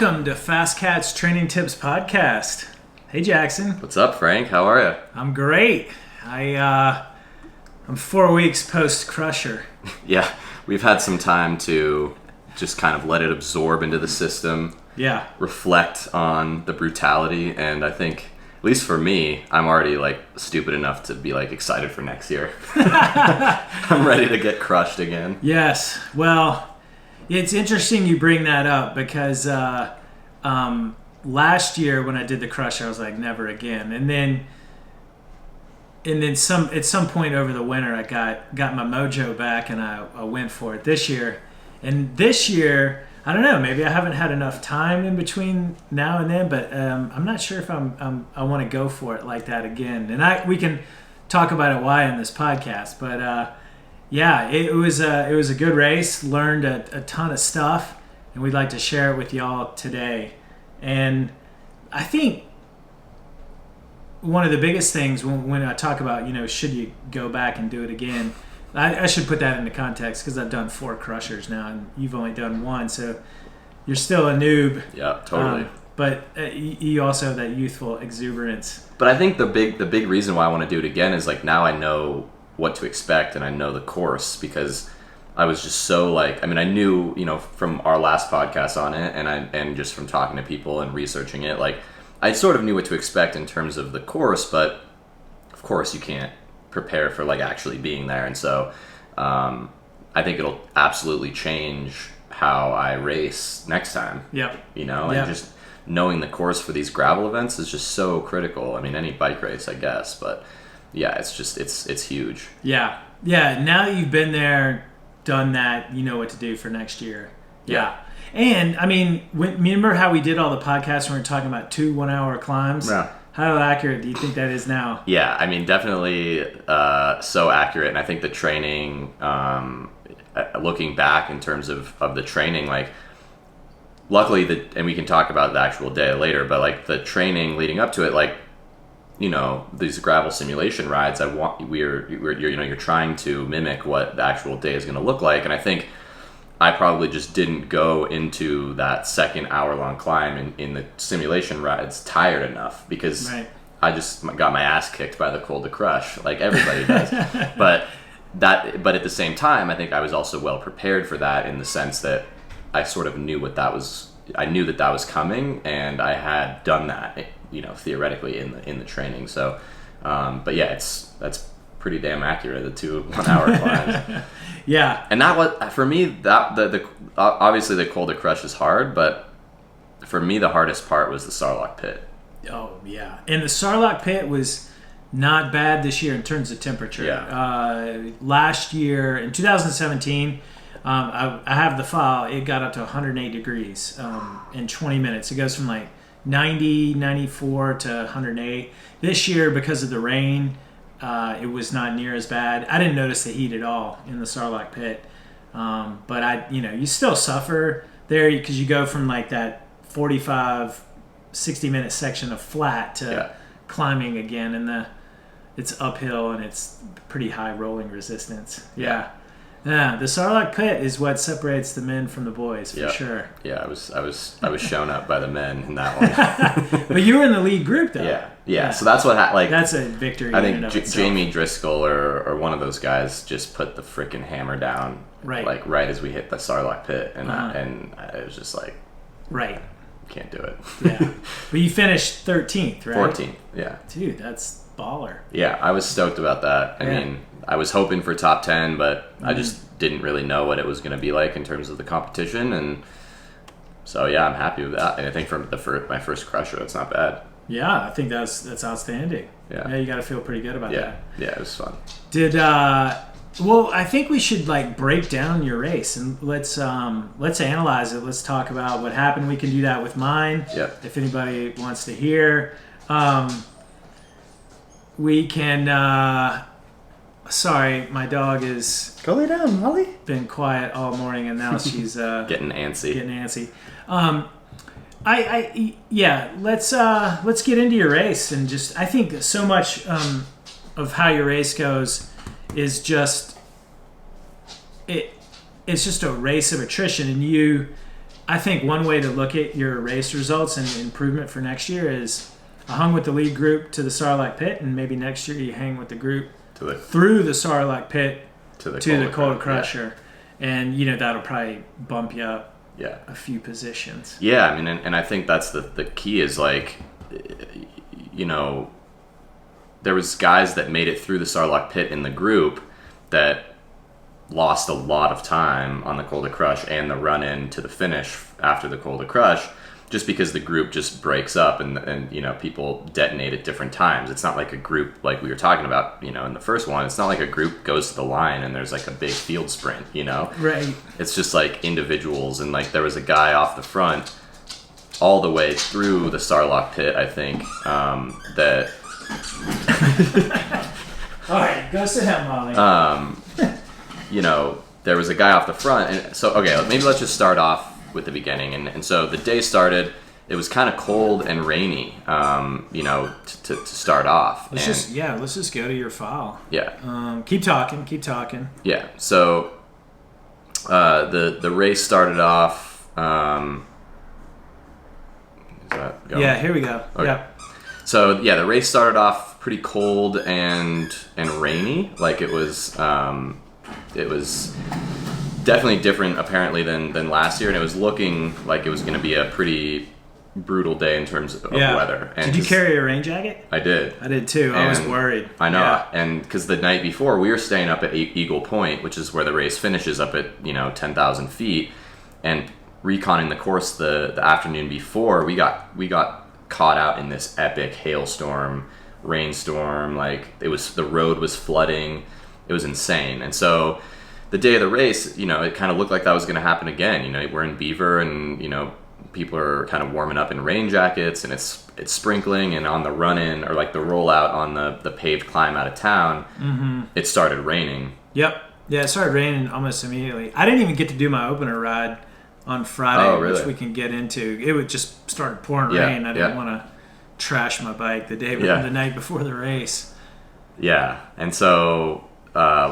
Welcome to FasCat's Training Tips Podcast. Hey Jackson. What's up, Frank? How are you? I'm great. I'm 4 weeks post Crusher. Yeah, we've had some time to just kind of let it absorb into the system. Yeah. Reflect on the brutality, and I think, at least for me, I'm already stupid enough to be excited for next year. I'm ready to get crushed again. Yes. Well, it's interesting you bring that up because last year when I did the Crusher, I was like, never again. And then at some point over the winter, I got my mojo back and I went for it this year. And this year, I don't know, maybe I haven't had enough time in between now and then, but I'm not sure if I want to go for it like that again. And we can talk about it why in this podcast, but yeah, it was a good race. Learned a ton of stuff, and we'd like to share it with y'all today. And I think one of the biggest things when I talk about, should you go back and do it again, I should put that into context because I've done 4 Crushers now, and you've only done 1, so you're still a noob. Yeah, totally. But you also have that youthful exuberance. But I think the big reason why I want to do it again is now I know what to expect and I know the course, because I was just so I knew, from our last podcast on it and just from talking to people and researching it, I sort of knew what to expect in terms of the course, but of course you can't prepare for actually being there. And so I think it'll absolutely change how I race next time. Yep. And just knowing the course for these gravel events is just so critical. I mean, any bike race, I guess, but yeah, it's huge. Yeah. Now that you've been there, done that, you know what to do for next year. Yeah. And I mean, remember how we did all the podcasts when we were talking about 2 1-hour climbs? Yeah. How accurate do you think that is now? Yeah, I mean, definitely so accurate. And I think the training, looking back in terms of the training, luckily, and we can talk about the actual day later, but the training leading up to it, these gravel simulation rides, you're trying to mimic what the actual day is going to look like. And I think I probably just didn't go into that second hour-long climb in the simulation rides tired enough, because I just got my ass kicked by the Col de Crush, like everybody does. But at the same time, I think I was also well prepared for that, in the sense that I sort of knew what that was. I knew that was coming, and I had done that, theoretically in the training. So, but yeah, that's pretty damn accurate, the 2 1-hour climbs. Yeah. And that was, for me, that the obviously the Col de Crush is hard, but for me the hardest part was the Sarlacc pit. Oh yeah, and the Sarlacc pit was not bad this year in terms of temperature. Yeah. Last year in 2017, I have the file. It got up to 108 degrees in 20 minutes. It goes from 90, 94 to 108. This year, because of the rain, it was not near as bad. I didn't notice the heat at all in the Sarlacc pit, but you still suffer there because you go from that 45, 60-minute section of flat to climbing again, and it's uphill and it's pretty high rolling resistance. Yeah. Yeah, the Sarlacc pit is what separates the men from the boys, for sure. Yeah, I was shown up by the men in that one. But you were in the lead group, though. Yeah. So that's what that's a victory. I think Jamie Driscoll or one of those guys just put the freaking hammer down, right as we hit the Sarlacc pit, and and it was just can't do it. Yeah, but you finished 13th, right? 14th. Yeah. Dude, that's baller. Yeah, I was stoked about that. I mean, I was hoping for top 10, but I just didn't really know what it was going to be like in terms of the competition, and so yeah, I'm happy with that. And I think for my first Crusher, it's not bad. Yeah, I think that's outstanding. Yeah, you got to feel pretty good about that. Yeah, it was fun. Well, I think we should break down your race, and let's analyze it. Let's talk about what happened. We can do that with mine. Yep. If anybody wants to hear, we can. Sorry, my dog is. Go lay down, Molly. Been quiet all morning, and now she's getting antsy. Let's get into your race, and just I think so much of how your race goes is just it's just a race of attrition, and I think one way to look at your race results and improvement for next year is I hung with the lead group to the Sarlacc pit, and maybe next year you hang with the group through the Sarlacc pit to the Cold Crusher. Yeah. And, you know, that'll probably bump you up a few positions. Yeah, I mean, and I think that's the key is, like, you know, there was guys that made it through the Sarlacc pit in the group that lost a lot of time on the Col de Crush and the run-in to the finish after the Col de Crush, just because the group just breaks up and you know, people detonate at different times. It's not like a group, like we were talking about, you know, in the first one, it's not like a group goes to the line and there's like a big field sprint, you know? Right. It's just like individuals, and like there was a guy off the front all the way through the Sarlacc pit, I think, that... All right, go sit down, Molly. You know, there was a guy off the front, and so, okay, maybe let's just start off with the beginning. And so the day started, it was kind of cold and rainy, you know, to start off. Let's just go to your file. Yeah. Keep talking. Yeah. So the race started off. Is that going? Yeah, here we go. Okay. Yeah. So yeah, the race started off pretty cold and rainy. Like it was definitely different apparently than last year, and it was looking like it was going to be a pretty brutal day in terms of weather. And did you carry a rain jacket? I did. I did too. I was worried. I know, and because the night before we were staying up at Eagle Point, which is where the race finishes, up at 10,000 feet, and reconning the course the afternoon before, we got caught out in this epic hailstorm, rainstorm. Like the road was flooding. It was insane, and so. The day of the race, you know, it kind of looked like that was going to happen again. You know, we're in Beaver, and you know, people are kind of warming up in rain jackets, and it's sprinkling. And on the run-in or like the rollout on the paved climb out of town, it started raining. Yep, yeah, it started raining almost immediately. I didn't even get to do my opener ride on Friday, which we can get into. It would just started pouring rain. I didn't want to trash my bike the night before the race. Yeah, and so.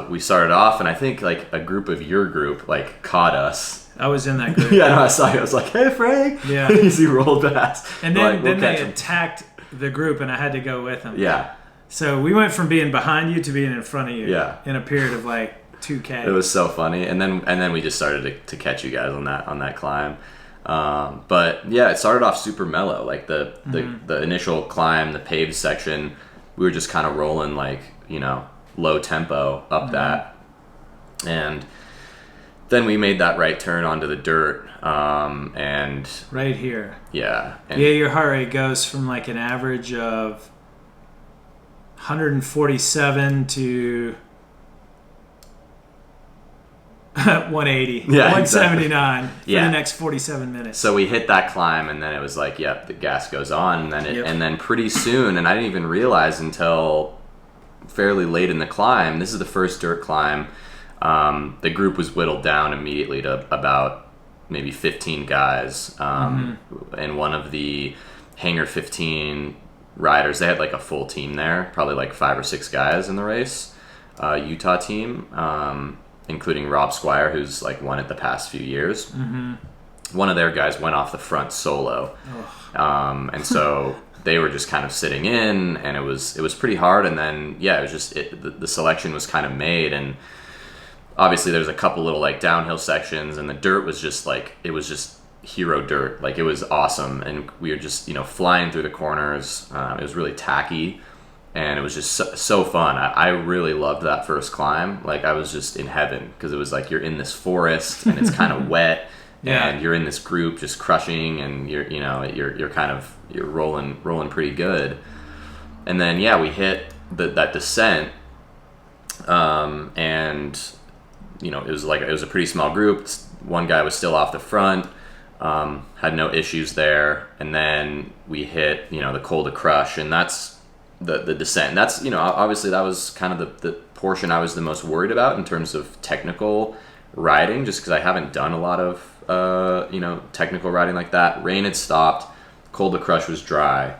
We started off, and I think like a group of your group like caught us. I was in that group. Yeah, no, I saw you. I was like, "Hey, Frank!" Yeah, he rolled past, and then they attacked the group, and I had to go with them. Yeah. So we went from being behind you to being in front of you. Yeah. In a period of like 2K. It was so funny, and then we just started to catch you guys on that climb. But yeah, it started off super mellow. Like the initial climb, the paved section, we were just kind of rolling like low tempo up that, and then we made that right turn onto the dirt, and right here, and your heart rate goes from like an average of 147 to 180, 179 exactly. for the next 47 minutes. So we hit that climb, and then it was like, the gas goes on, and then and then pretty soon, and I didn't even realize until fairly late in the climb, this is the first dirt climb, the group was whittled down immediately to about maybe 15 guys, and one of the Hangar 15 riders, they had like a full team there, probably like 5 or 6 guys in the race, Utah team, including Rob Squire, who's like won it the past few years. One of their guys went off the front solo, and so they were just kind of sitting in, and it was pretty hard. And then it was just the selection was kind of made, and obviously there's a couple little like downhill sections, and the dirt was just like, it was just hero dirt. Like it was awesome, and we were just flying through the corners. It was really tacky, and it was just so fun. I really loved that first climb. Like I was just in heaven, because it was like you're in this forest and it's kind of wet. And you're in this group just crushing, and you're rolling pretty good. And then we hit that descent, and it was a pretty small group. One guy was still off the front, had no issues there. And then we hit the Col de Crush, and that's the descent. And that's obviously that was kind of the portion I was the most worried about in terms of technical riding, just because I haven't done a lot of technical riding like that. Rain had stopped, Col de Crush was dry,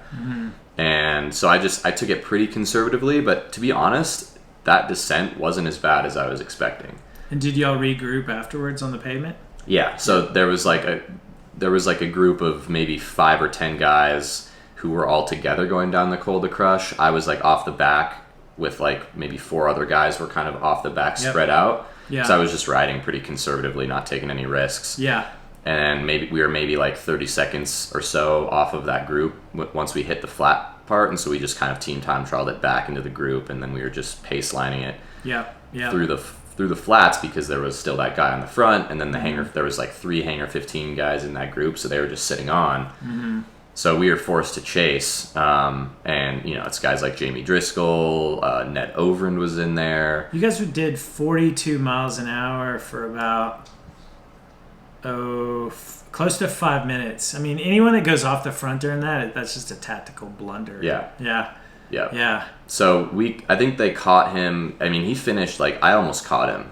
and so I took it pretty conservatively. But to be honest, that descent wasn't as bad as I was expecting. And did y'all regroup afterwards on the pavement? Yeah, so there was like there was like a group of maybe 5 or 10 guys who were all together going down the Col de Crush. I was like off the back with like maybe 4 other guys were kind of off the back spread out. Yeah. So I was just riding pretty conservatively, not taking any risks. Yeah. And we were maybe like 30 seconds or so off of that group once we hit the flat part, and so we just kind of team time trialed it back into the group, and then we were just pace lining it through the flats because there was still that guy on the front, and then the hanger, there was like 3 hanger 15 guys in that group, so they were just sitting on. Mm-hmm. So we were forced to chase, and it's guys like Jamie Driscoll, Ned Overend was in there. You guys did 42 miles an hour for about close to 5 minutes. I mean, anyone that goes off the front during that's just a tactical blunder. Yeah. So I think they caught him. I mean, he finished like I almost caught him.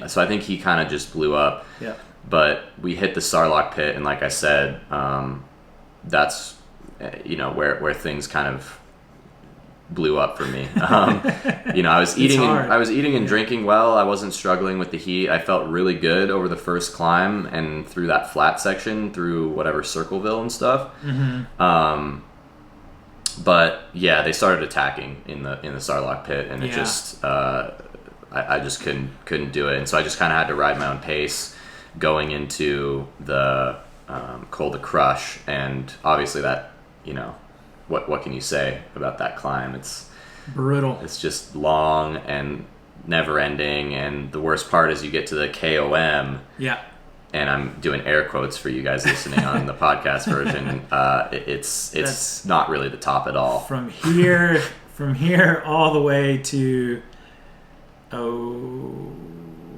So I think he kind of just blew up. Yeah. But we hit the Sarlacc pit, and like I said, that's where things kind of blew up for me. I was eating and drinking well. I wasn't struggling with the heat. I felt really good over the first climb and through that flat section through whatever Circleville and stuff. Mm-hmm. But yeah, they started attacking in the Sarlacc pit, and it just I just couldn't do it, and so I just kind of had to ride my own pace going into the Col de Crush, and obviously that what can you say about that climb? It's brutal. It's just long and never ending, and the worst part is you get to the KOM. Yeah. And I'm doing air quotes for you guys listening on the podcast version. It's not really the top at all. From here all the way to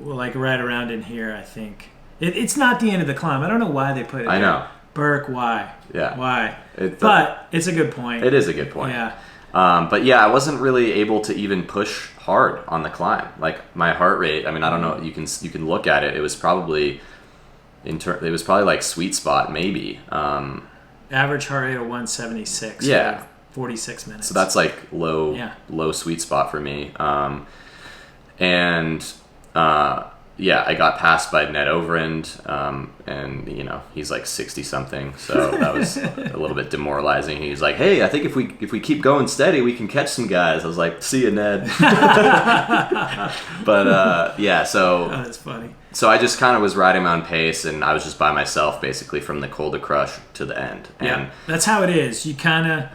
like right around in here, I think. It's not the end of the climb. I don't know why they put it there. I know. Burke, why? Yeah. Why? But it's a good point. It is a good point. Yeah. But yeah, I wasn't really able to even push hard on the climb. Like my heart rate, I mean, I don't know. You can look at it. It was probably like sweet spot maybe. Average heart rate of 176. Yeah. For 46 minutes. So that's like low sweet spot for me. I got passed by Ned Overend, and he's like 60 something, so that was a little bit demoralizing. He's like, "Hey, I think if we keep going steady, we can catch some guys." I was like, "See you, Ned." But so that's funny. So I just kind of was riding my own pace, and I was just by myself basically from the Col de Crush to the end. And that's how it is. You kind of, I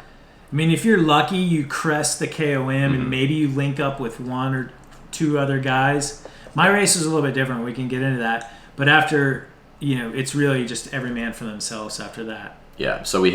mean, if you're lucky, you crest the KOM, and maybe you link up with 1 or 2 other guys. My race was a little bit different. We can get into that. But after, it's really just every man for themselves after that. Yeah. So he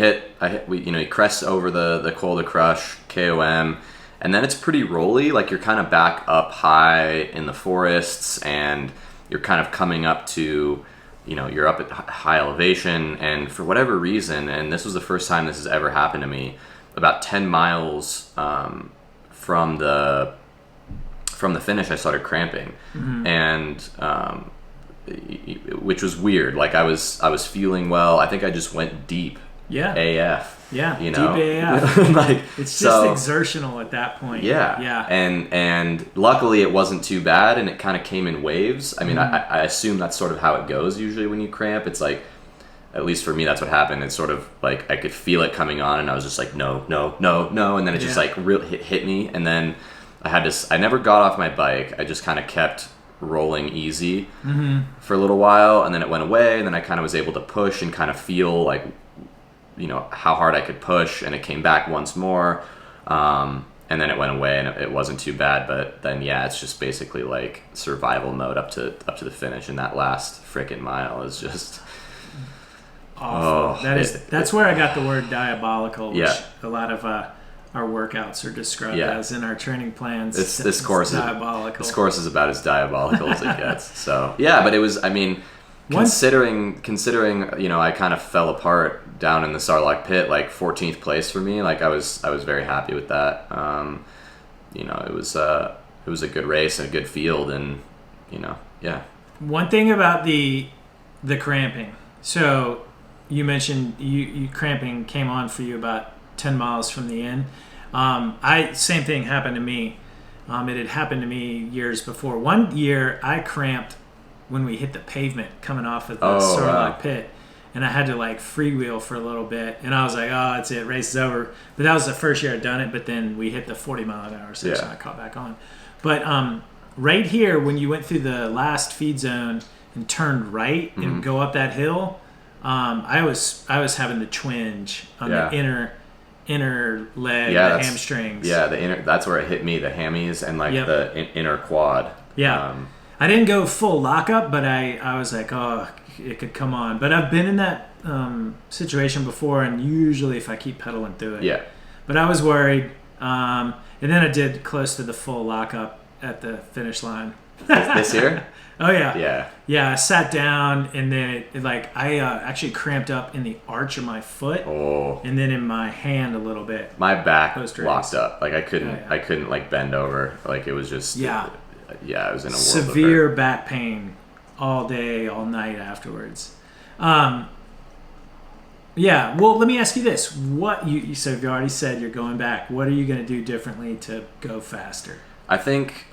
crests over the Col de Crush, KOM, and then it's pretty rolly. Like you're kind of back up high in the forests, and you're kind of coming up to, you're up at high elevation, and for whatever reason, and this was the first time this has ever happened to me, about 10 miles from the finish, I started cramping, and which was weird. Like I was feeling well. I think I just went deep. Yeah. AF. Yeah. Deep AF. It's just exertional at that point. Yeah. Yeah. And luckily it wasn't too bad, and it kind of came in waves. I mean, I assume that's sort of how it goes usually when you cramp. It's like, at least for me, that's what happened. It's sort of like I could feel it coming on, and I was just like, no, and then it just like hit me, and then I never got off my bike. I just kind of kept rolling easy for a little while, and then it went away, and then I kind of was able to push and kind of feel like, how hard I could push, and it came back once more, and then it went away, and it wasn't too bad. But then it's just basically like survival mode up to the finish, and that last frickin' mile is just awful. That's where I got the word diabolical, which a lot of our workouts are described as in our training plans. This course is diabolical. This course is about as diabolical as it gets. So but it was. I mean, considering I kind of fell apart down in the Sarlacc pit, like 14th place for me. Like I was very happy with that. It was a good race and a good field, and One thing about the cramping. So you mentioned you cramping came on for you about 10 miles from the end. Same thing happened to me. It had happened to me years before. One year I cramped when we hit the pavement coming off of the Sarlacc pit, and I had to like freewheel for a little bit, and I was like, oh, that's it, race is over. But that was the first year I'd done it. But then we hit the 40-mile-an-hour section, and I caught back on. But right here, when you went through the last feed zone and turned right and go up that hill, I was having the twinge on the inner leg, the hamstrings. Yeah, the inner. That's where it hit me, the hammies and like the inner quad. Yeah. I didn't go full lockup, but I was like, oh, it could come on. But I've been in that situation before, and usually if I keep pedaling through it. Yeah. But I was worried. And then I did close to the full lockup at the finish line. This year? Oh, yeah. Yeah. Yeah, I sat down, and then I actually cramped up in the arch of my foot. Oh. And then in my hand a little bit. My back locked up. Like I couldn't like bend over. Like it was just it was in a world severe back pain all day, all night afterwards. Well, let me ask you this: so you've already said you're going back. What are you going to do differently to go faster? I think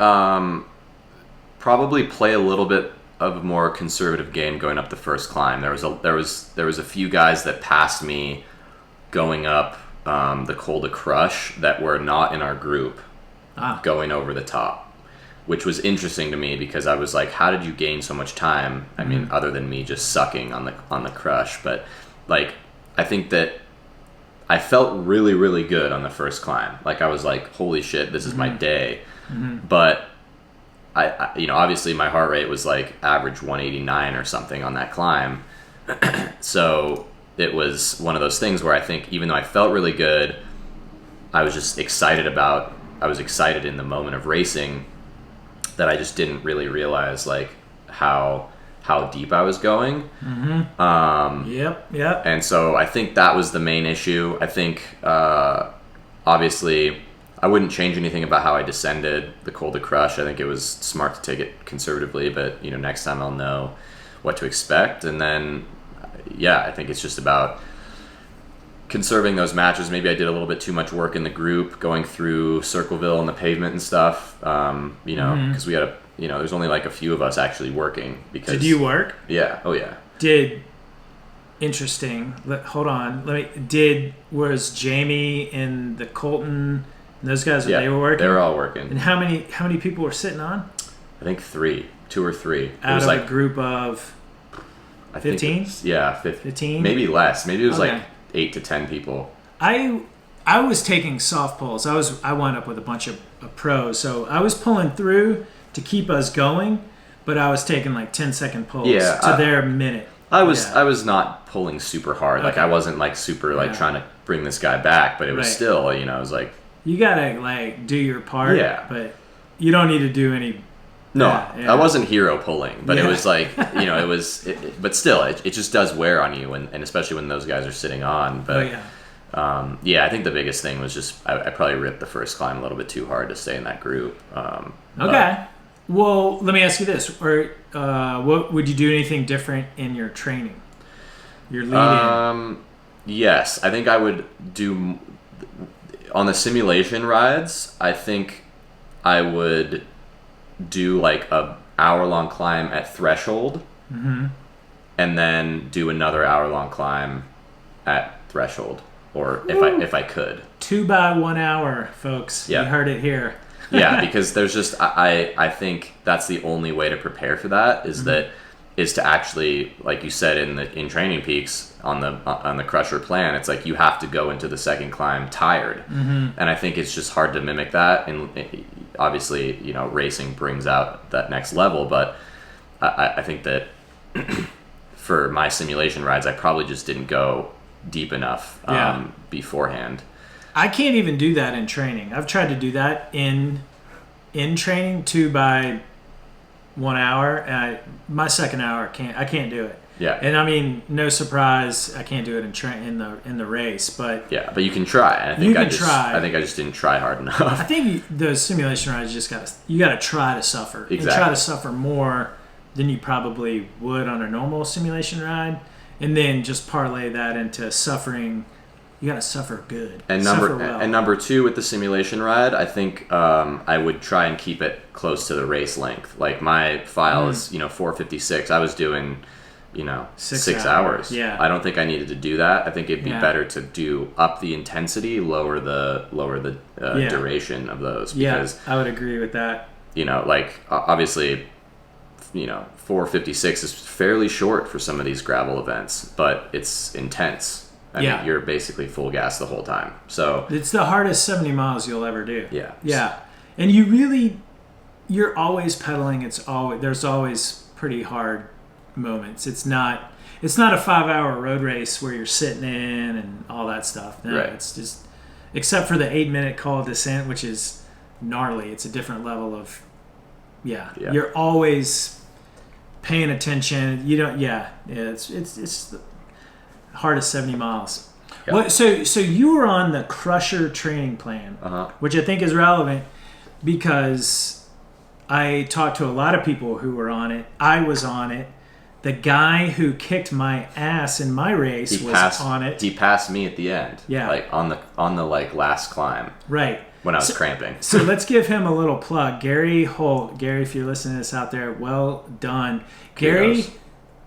probably play a little bit of a more conservative game going up the first climb. There was a few guys that passed me going up the Col de Crush that were not in our group going over the top. Which was interesting to me because I was like, how did you gain so much time? I mean, other than me just sucking on the crush. But like, I think that I felt really, really good on the first climb. Like I was like, holy shit, this is my day. But I obviously my heart rate was like average 189 or something on that climb. So it was one of those things where I think even though I felt really good, I was just excited in the moment of racing, that I just didn't really realize like how deep I was going. Yep. And so I think that was the main issue. I think obviously I wouldn't change anything about how I descended the Col de Crush. I think it was smart to take it conservatively, but next time I'll know what to expect. And then I think it's just about conserving those matches. Maybe I did a little bit too much work in the group going through Circleville and the pavement and stuff, because we had there's only like a few of us actually working. Because did you work? Yeah. Oh yeah. Interesting. Hold on. Was Jamie and the Colton, and those guys, they were working? They were all working. And how many people were sitting on? I think 2 or 3. Out of a group of 15? 15. Maybe less. Maybe it was like 8 to 10 people. I was taking soft pulls. I wound up with a bunch of pros, so I was pulling through to keep us going, but I was taking like 10-second pulls to their minute. I was not pulling super hard. Okay. Like I wasn't like super like trying to bring this guy back, but it was still, I was like, you gotta like do your part. Yeah. But you don't need to do any. No, I wasn't hero pulling, but it was like, but still, it just does wear on you, and especially when those guys are sitting on. But I think the biggest thing was just I probably ripped the first climb a little bit too hard to stay in that group. Okay. Well, let me ask you this: what would you do anything different in your training? Your lead-in? Yes, I think I would do on the simulation rides. I think I would do like a hour-long climb at threshold, and then do another hour-long climb at threshold, or if I could. 2 by 1 hour, folks. Yeah. You heard it here. Yeah, because there's just I think that's the only way to prepare for that is to actually, like you said in Training Peaks on the Crusher plan, it's like you have to go into the second climb tired, and I think it's just hard to mimic that. And obviously, racing brings out that next level, but I think that for my simulation rides, I probably just didn't go deep enough beforehand. I can't even do that in training. I've tried to do that in training 2 by 1 hour, and my second hour I can't do it. Yeah. And I mean, no surprise, I can't do it in the race, but but you can try. And I think I think I just didn't try hard enough. I think those simulation rides you gotta try to suffer. Exactly. And try to suffer more than you probably would on a normal simulation ride, and then just parlay that into suffering. You gotta suffer good. And number 2 with the simulation ride, I think I would try and keep it close to the race length. Like my file is 4:56. I was doing 6 hours. Yeah. I don't think I needed to do that. I think it'd be Yeah. better to do up the intensity, lower the duration of those. Because, I would agree with that. like obviously, 4:56 is fairly short for some of these gravel events, but it's intense. I mean, you're basically full gas the whole time. So it's the hardest 70 miles you'll ever do. Yeah. Yeah. And you're always pedaling. There's always pretty hard moments. It's not a 5-hour road race where you're sitting in and all that stuff. No, Right. It's just, except for the 8-minute call descent, which is gnarly. It's a different level of, you're always paying attention. It's the hardest 70 miles. Yep. What, so you were on the Crusher training plan, which I think is relevant because I talked to a lot of people who were on it. I was on it. The guy who kicked my ass in my race was on it. He passed me at the end. Yeah. Like on the last climb. Right. When I was cramping. So let's give him a little plug. Gary Holt. Gary, if you're listening to this out there, well done. Gary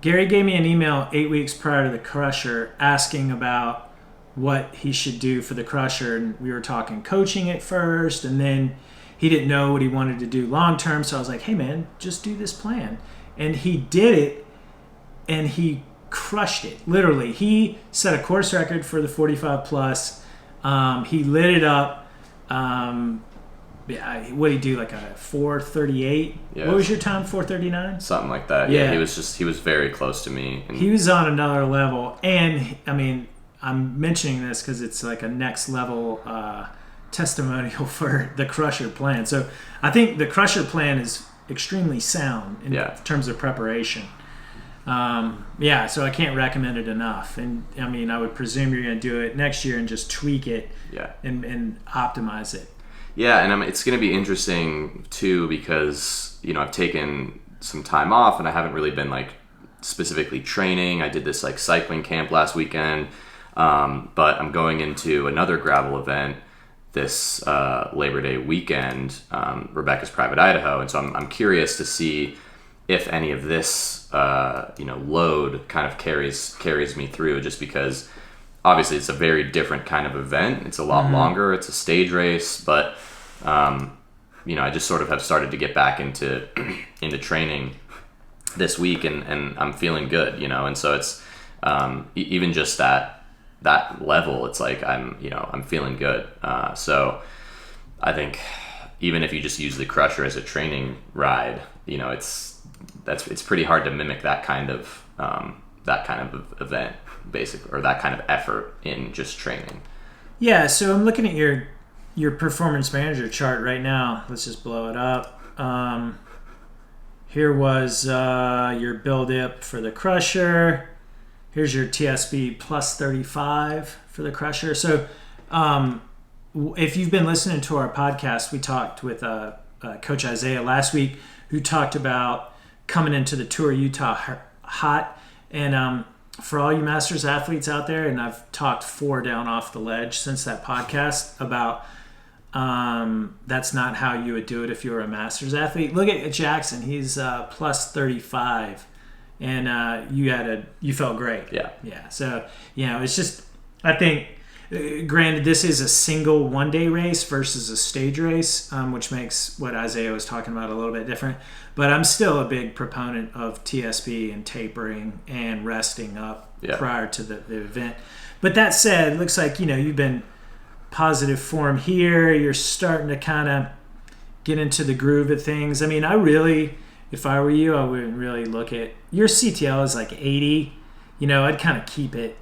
gave me an email 8 weeks prior to the Crusher asking about what he should do for the Crusher. And we were talking coaching at first, and then he didn't know what he wanted to do long term. So I was like, hey man, just do this plan. And he did it, and he crushed it. Literally, he set a course record for the 45 plus. He lit it up. What did he do? Like a 4:38? Yeah. What was your time? 4:39? Something like that. Yeah. He was very close to me. And he was on another level. And I mean, I'm mentioning this because it's like a next level testimonial for the Crusher plan. So I think the Crusher plan is extremely sound in terms of preparation. So I can't recommend it enough. And I mean, I would presume you're going to do it next year and just tweak it and optimize it. Yeah, and it's going to be interesting too because, I've taken some time off and I haven't really been like specifically training. I did this like cycling camp last weekend, but I'm going into another gravel event this Labor Day weekend, Rebecca's Private Idaho, and so I'm curious to see if any of this load kind of carries me through, just because obviously it's a very different kind of event. It's a lot longer. It's a stage race, but I just sort of have started to get back into training this week, and I'm feeling good, and so it's even just that level. It's like I'm feeling good. So I think even if you just use the Crusher as a training ride, it's pretty hard to mimic that kind of event, basically, or that kind of effort in just training. Yeah. So I'm looking at your performance manager chart right now. Let's just blow it up. Here was your build up for the Crusher. Here's your TSB plus 35 for the Crusher. So if you've been listening to our podcast, we talked with Coach Isaiah last week, who talked about coming into the Tour Utah hot. And for all you Masters athletes out there, and I've talked 4 down off the ledge since that podcast about that's not how you would do it if you were a Masters athlete. Look at Jackson. He's plus 35. And you felt great. Yeah. So, it's just, I think, granted, this is a single one-day race versus a stage race, which makes what Isaiah was talking about a little bit different. But I'm still a big proponent of TSB and tapering and resting up prior to the event. But that said, it looks like, you've been positive form here. You're starting to kind of get into the groove of things. I mean, if I were you, I wouldn't really look at your CTL is like 80. I'd kind of keep it.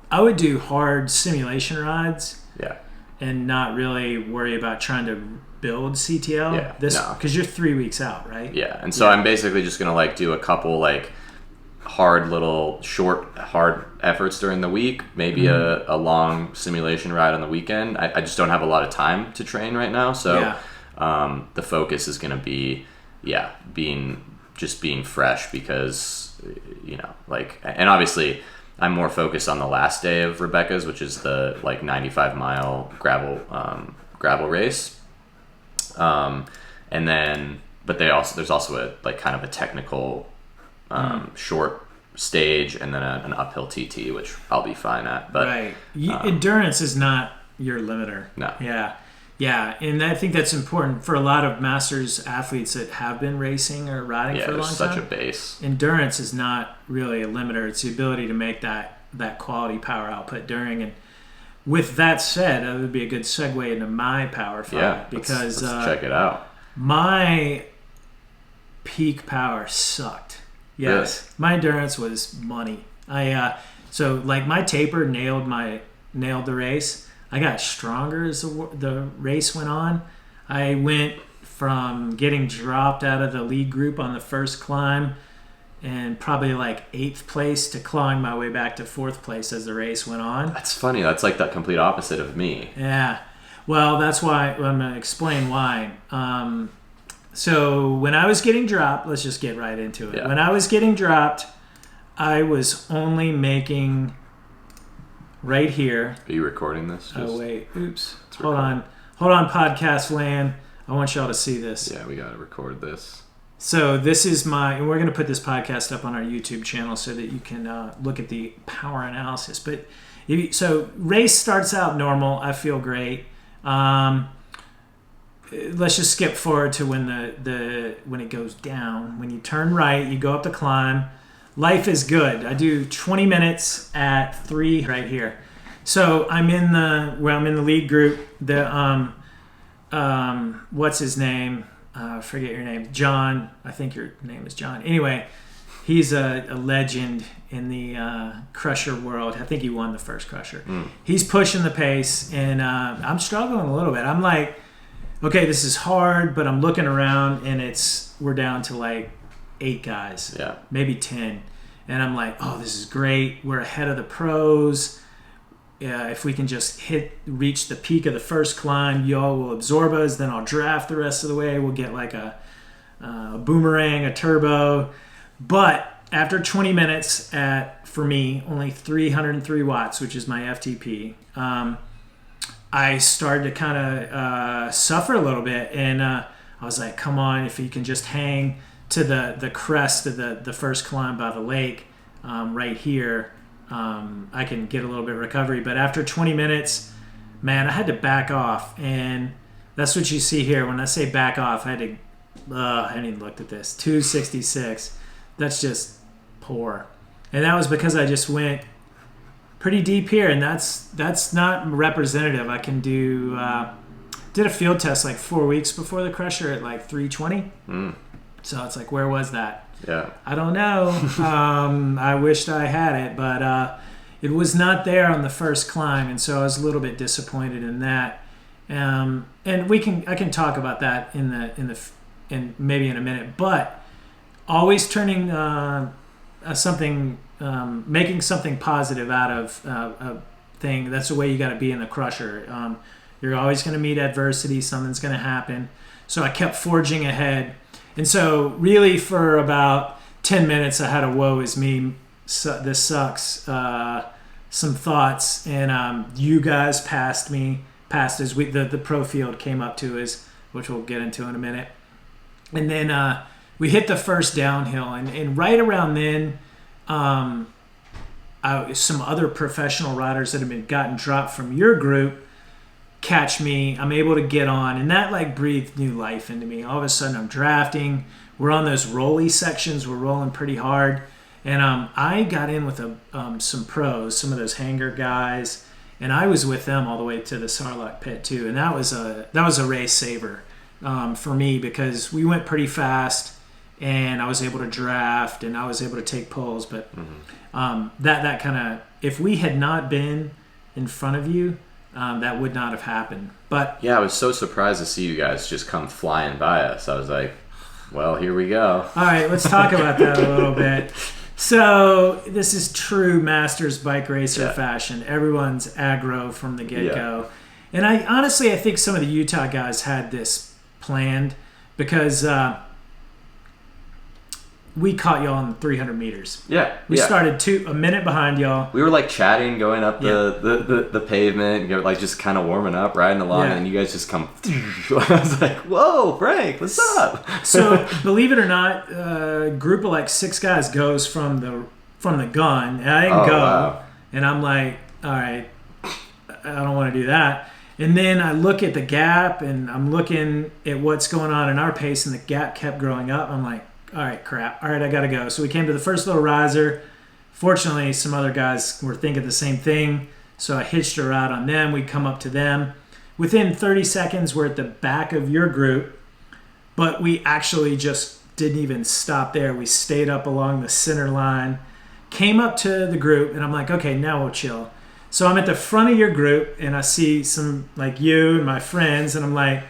I would do hard simulation rides. Yeah. And not really worry about trying to build CTL. Yeah. Because you're 3 weeks out, right? Yeah. And so I'm basically just gonna do a couple hard efforts during the week, maybe a long simulation ride on the weekend. I just don't have a lot of time to train right now, so the focus is going to be being fresh, because and obviously I'm more focused on the last day of Rebecca's, which is the 95-mile gravel race, and then there's also a kind of a technical short stage and then an uphill TT, which I'll be fine at. But right, endurance is not your limiter. No. Yeah, and I think that's important for a lot of masters athletes that have been racing or riding for a long time. Yeah, there's such a base. Endurance is not really a limiter. It's the ability to make that quality power output during. And with that said, that would be a good segue into my Power 5. Yeah, because let's check it out. My peak power sucked. Yes, really? My endurance was money. So like my taper nailed the race. I got stronger as the race went on. I went from getting dropped out of the lead group on the first climb and probably like 8th place to clawing my way back to 4th place as the race went on. That's funny. That's like the complete opposite of me. Yeah. Well, that's why I'm going to explain why. So when I was getting dropped, let's just get right into it. Yeah. When I was getting dropped, I was only making... right here. Are you recording this? Oh, wait. Oops. Hold on, podcast land. I want y'all to see this. Yeah, we got to record this. So this is and we're going to put this podcast up on our YouTube channel so that you can look at the power analysis. But so race starts out normal. I feel great. Let's just skip forward to when when it goes down. When you turn right, you go up the climb. Life is good. I do 20 minutes at 3 right here. So I'm in the lead group. What's his name? Forget your name. John. I think your name is John. Anyway, he's a legend in the crusher world. I think he won the first crusher. He's pushing the pace, and I'm struggling a little bit. I'm like, okay, this is hard, but I'm looking around, and we're down to like 8 guys, maybe 10, and I'm like, oh, this is great. We're ahead of the pros. If we can just reach the peak of the first climb, y'all will absorb us. Then I'll draft the rest of the way. We'll get like a boomerang, a turbo. But after 20 minutes for me, only 303 watts, which is my FTP, I started to kind of suffer a little bit, and I was like, come on, if you can just hang to the crest of the first climb by the lake right here, I can get a little bit of recovery. But after 20 minutes, man, I had to back off, and that's what you see here. When I say back off, I hadn't even looked at this. 266. That's just poor. And that was because I just went pretty deep here, and that's not representative. I can did a field test like 4 weeks before the crusher at like 320. So it's like, where was that? Yeah. I don't know. I wished I had it, but it was not there on the first climb, and so I was a little bit disappointed in that. And I can talk about that in maybe in a minute. But always turning making something positive out of a thing. That's the way you got to be in the crusher. You're always going to meet adversity. Something's going to happen. So I kept forging ahead. And so really for about 10 minutes, I had a woe is me, this sucks, some thoughts. And you guys passed as the pro field came up to us, which we'll get into in a minute. And then we hit the first downhill. And right around then, some other professional riders that have gotten dropped from your group catch me. I'm able to get on, and that like breathed new life into me. All of a sudden I'm drafting. We're on those rolly sections. We're rolling pretty hard, and I got in with some pros, some of those hanger guys, and I was with them all the way to the Sarlacc pit too. And that was a race saver for me, because we went pretty fast, and I was able to draft, and I was able to take pulls. But that kind of, if we had not been in front of you, that would not have happened. But yeah, I was so surprised to see you guys just come flying by us. I was like, well, here we go. All right, let's talk about that a little bit. So this is true Masters bike racer fashion. Everyone's aggro from the get-go. And I think some of the Utah guys had this planned, because we caught y'all in 300 meters. We started a minute behind y'all. We were like chatting, going up the pavement, like just kind of warming up, riding along, and you guys just come. I was like, whoa, Frank, what's up? So believe it or not, a group of like 6 guys goes from from the gun, and I didn't go. Wow. And I'm like, all right, I don't want to do that. And then I look at the gap, and I'm looking at what's going on in our pace, and the gap kept growing up. I'm like, all right, crap. All right, I got to go. So we came to the first little riser. Fortunately, some other guys were thinking the same thing, so I hitched a ride on them. We come up to them. Within 30 seconds, we're at the back of your group, but we actually just didn't even stop there. We stayed up along the center line, came up to the group, and I'm like, okay, now we'll chill. So I'm at the front of your group, and I see some, like you and my friends, and I'm like,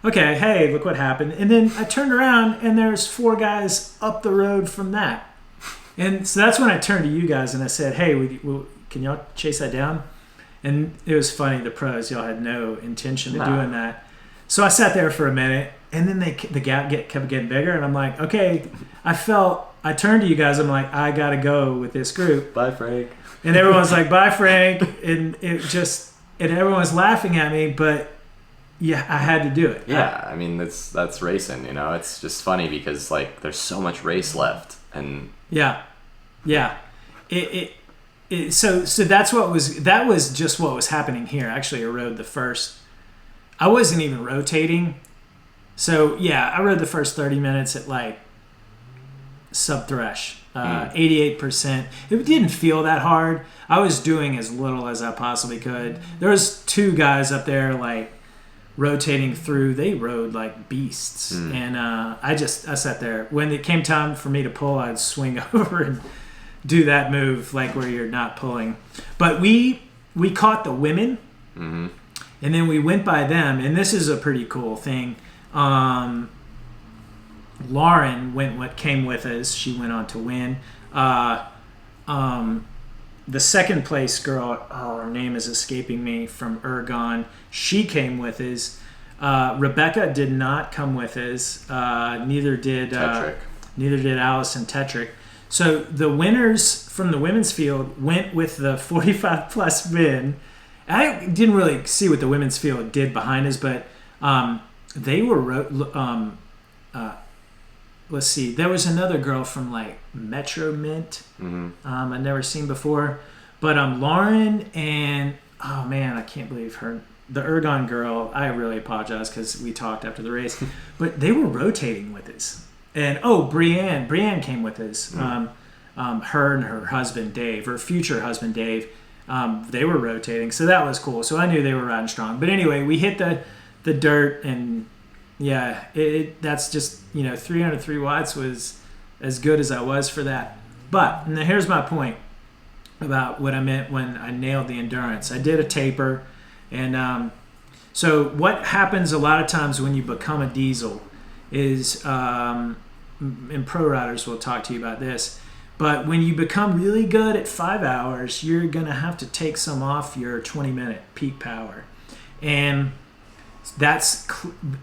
okay, hey, look what happened. And then I turned around, and there's 4 guys up the road from that. And so that's when I turned to you guys, and I said, hey, can y'all chase that down? And it was funny, the pros, y'all had no intention of doing that. So I sat there for a minute, and then the gap kept getting bigger, and I'm like, okay, I turned to you guys, I'm like, I got to go with this group. Bye, Frank. And everyone's like, bye, Frank. And everyone was laughing at me, but yeah, I had to do it. Yeah, I mean, that's racing, you know? It's just funny because, like, there's so much race left. And yeah. So that was just what was happening here. Actually, I rode the first. I wasn't even rotating. So yeah, I rode the first 30 minutes at like sub thresh, 88%. It didn't feel that hard. I was doing as little as I possibly could. There was 2 guys up there like rotating through. They rode like beasts, and I sat there. When it came time for me to pull, I'd swing over and do that move, like where you're not pulling. But we caught the women, and then we went by them, and this is a pretty cool thing. Lauren came with us. She went on to win. The second place girl, her name is escaping me, from Ergon, she came with us. Rebecca did not come with us. Neither did Allison Tetrick. So the winners from the women's field went with the 45 plus men. I didn't really see what the women's field did behind us, but they were let's see, there was another girl from like Metro Mint I'd never seen before, but Lauren and oh man, I can't believe her, the Ergon girl, I really apologize because we talked after the race, but they were rotating with us. And Brienne came with us. Her and her husband Dave, her future husband Dave, they were rotating, so that was cool. So I knew they were riding strong. But anyway, we hit the dirt, and yeah, that's just, 303 watts was as good as I was for that. But and here's my point about what I meant when I nailed the endurance. I did a taper, and so what happens a lot of times when you become a diesel is, and pro riders will talk to you about this, but when you become really good at 5 hours, you're going to have to take some off your 20-minute peak power. And that's,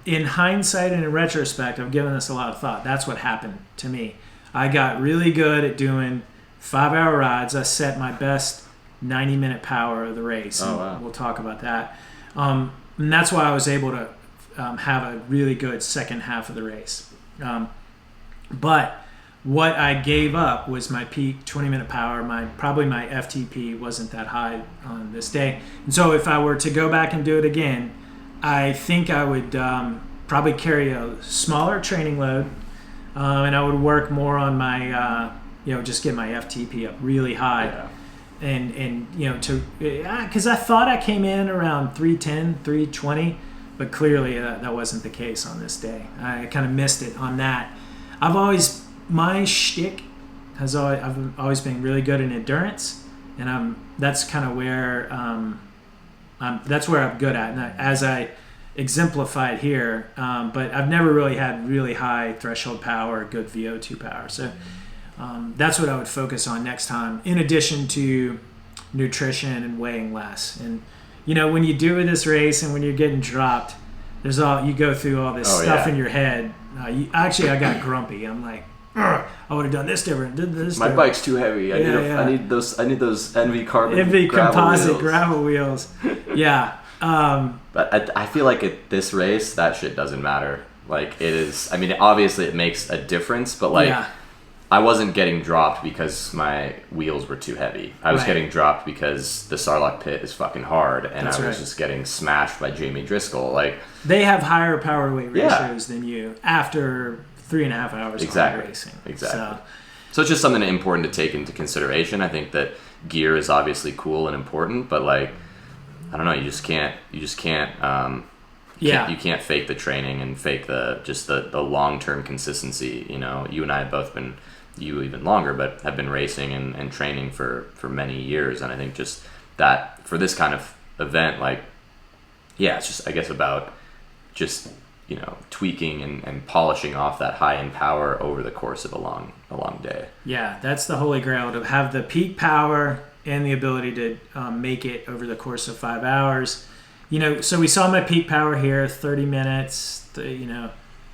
in hindsight and in retrospect, I've given this a lot of thought. That's what happened to me. I got really good at doing 5-hour rides. I set my best 90-minute power of the race. Oh, wow. We'll talk about that. And that's why I was able to have a really good second half of the race. But what I gave up was my peak 20-minute power. Probably my FTP wasn't that high on this day. And so if I were to go back and do it again, I think I would probably carry a smaller training load, and I would work more on my, just get my FTP up really high. Yeah. And because I thought I came in around 310, 320, but clearly that wasn't the case on this day. I kind of missed it on that. My shtick I've always been really good in endurance, and that's kind of where that's where I'm good at, and as I exemplified here. But I've never really had really high threshold power, good VO2 power. So that's what I would focus on next time, in addition to nutrition and weighing less. And when you do this race and when you're getting dropped, you go through all this stuff in your head. I got grumpy. I'm like, I would have done this different. Did this. My bike's too heavy. I need those NV composite gravel wheels. Yeah. But I feel like at this race, that shit doesn't matter. Like, it is. I mean, obviously it makes a difference, but like, I wasn't getting dropped because my wheels were too heavy. I was Right. getting dropped because the Sarlacc pit is fucking hard, and That's I was right. just getting smashed by Jamie Driscoll. Like, They have higher power weight Yeah. ratios than you after 3.5 hours Exactly. of racing. Exactly. So, so it's just something important to take into consideration. I think that gear is obviously cool and important, but like, I don't know, you just can't yeah. you can't fake the training and fake the long-term consistency. You know, you and I have both been, you even longer, but have been racing and training for many years. And I think just that for this kind of event, like, yeah, it's just, I guess, about just, you know, tweaking and polishing off that high-end power over the course of a long day. Yeah, that's the holy grail, to have the peak power and the ability to make it over the course of 5 hours. You know, so we saw my peak power here, 30 minutes, 20